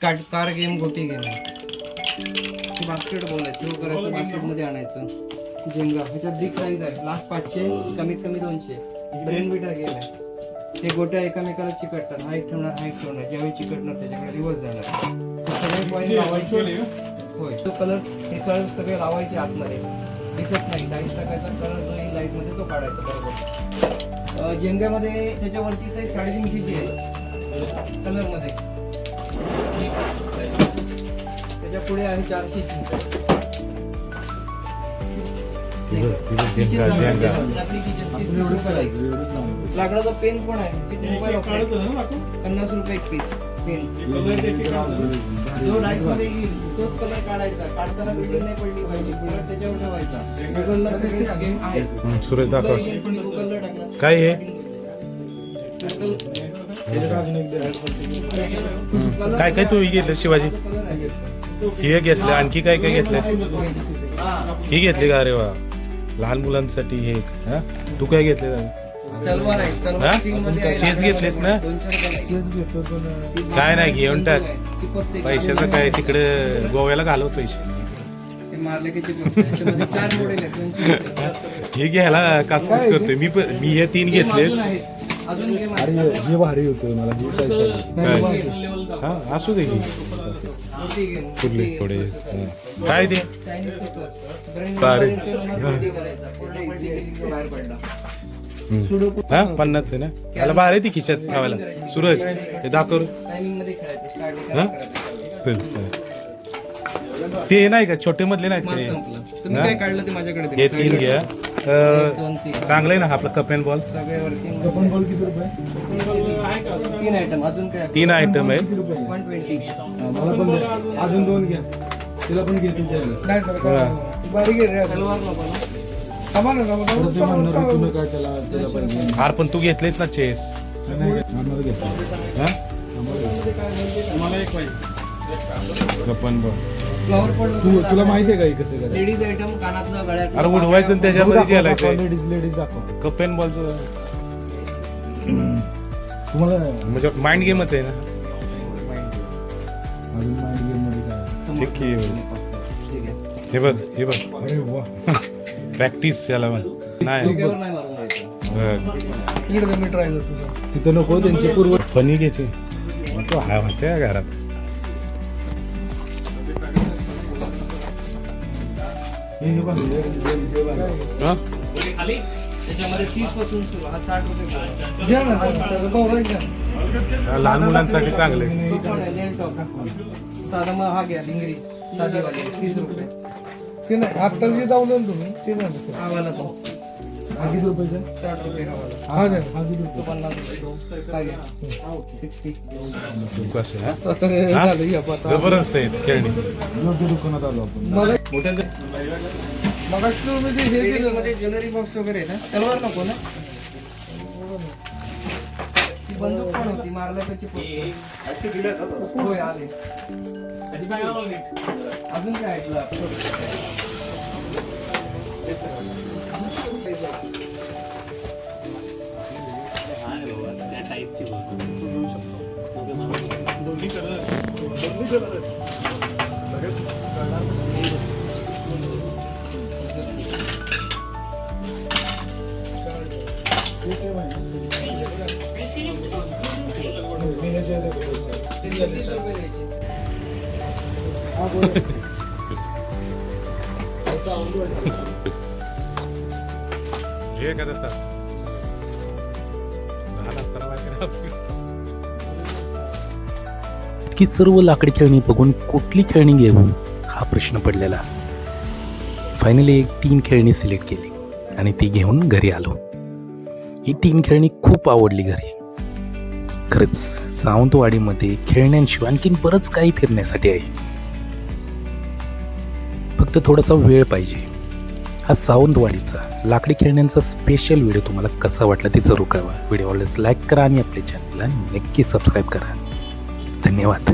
Car game, गोटी game, basketball आहे, throw करायचं, बास्केटमध्ये आणायचं. जेंगा ह्याच्यात बिग साईज आहे, लास्ट 500, कमीत कमी 200. ब्रेन बीटर गेम आहे, ते गोट्या एकमेकाला चिकटतात, हाईट ठेवणार, ज्यावेळी चिकटणार त्याच्याकडे रिवर्स जाणार. सगळे पॉईंट लावायचे. होय, तो कलर, हे कलर सगळे लावायचे आतमध्ये, दिसत नाही. डाईस टाकायचा, कलर जो येईल लाईटमध्ये तो काढायचा. बरोबर. जेंग्यामध्ये त्याच्यावरची साईज 350ची आहे कलरमध्ये. त्याच्या पुढे आहे 400ची. लाकडाचा पेन पण आहे, 50 रुपये एक पीस पेन. जो डाईस मध्ये येईल तोच कलर काढायचा. काढताना बिल्डिंग नाही पडली पाहिजे, कलर त्याच्यावर ठेवायचा. गुगलला सगळे गेम आहेत. सुरेश दाखव गुगलला टाकला काय आहे. काय काय तू घेतलं शिवाजी, हे घेतलं, आणखी काय काय घेतलं. ही घेतली का. अरे वा, लहान मुलांसाठी हे. तू काय घेतले. चेस घेतलेस ना. काय नाही, घेऊन टाक. पैशाचं काय, तिकडे गोव्याला घालव पैसे. हे घ्यायला काचकूच करतोय मी हे 3 घेतले. हे भारी होतं मला. हा असू दे की कुठले थोडे काय ते हा 50 आहे ना. त्याला बाहेर आहे ती खिशात ठेवायला. सूरज हे दाखव. ते नाही का छोटे मधले नाहीत हे 3 घ्या. चांगलं आहे ना आपलं कप अँड बॉल. बॉल किती रुपये. 3 आयटम. अजून काय 3 आयटम आहे. 120. मला पण अजून 2 घ्या. तिला पण घे तुमच्या. हार पण तू घेतलेस ना चेस. कप अँड बॉल तुला माहिती आहे का कसं. लेडीज आयटम, कानातलं, गळ्यात. अरे उडवायचं त्याच्यामध्ये घालायचं. लेडीज दाखव. कप अँड बॉलचं तुम्हाला म्हणजे माइंड गेमच आहे ना. अजून माइंड गेम मध्ये काय. ठीक आहे. हे बघ हे बघ. अरे वा. प्रॅक्टिस याला नाही. तिथं नको त्यांचे पूर्व फनी घ्यायचे. तो हा होत्या घरात. त्याच्यामध्ये 30 पासून सुरू. हा 60 रुपये. लहान मुलांसाठी चांगले. साधा मग हा घ्या भिंगरी साधीवाली 30 रुपये. ते नाही आता जे जाऊन तुम्ही ते नाही. हा वाला तो किती रुपये. 60 रुपये हा वाला. हा द्या. तो 50 रुपये. हा घ्या 60. जबरदस्त आहेत खेळणी. योग्य दुकानात आलो आपण. मग तुम्ही जे हे केलं मध्ये ज्वेलरी बॉक्स वगैरे आहे ना. तलवार नको ना. ती बंदूक पण होती, मारल्याची पोस्ट. होय आले. अजून काय ऐकलं. हे का तसा की सर्व लाकडी खेळणी बघून कुठली खेळणी घेऊ हा प्रश्न पडलेला. फायनली 3 खेळणी सिलेक्ट केली आणि ती घेऊन घरी आलो. ही 3 खेळणी खूप आवडली घरी. खरंच सावंतवाडीमध्ये खेळण्यांशिवाय आणखीन बरंच काही फिरण्यासाठी आहे. फक्त थोडासा वेळ पाहिजे. हा सावंतवाडीचा लाकडी खेळण्यांचा स्पेशल व्हिडिओ तुम्हाला कसा वाटला ते जरूर कळवा. व्हिडिओला लाईक करा आणि आपल्या चॅनलला नक्की सबस्क्राईब करा. धन्यवाद.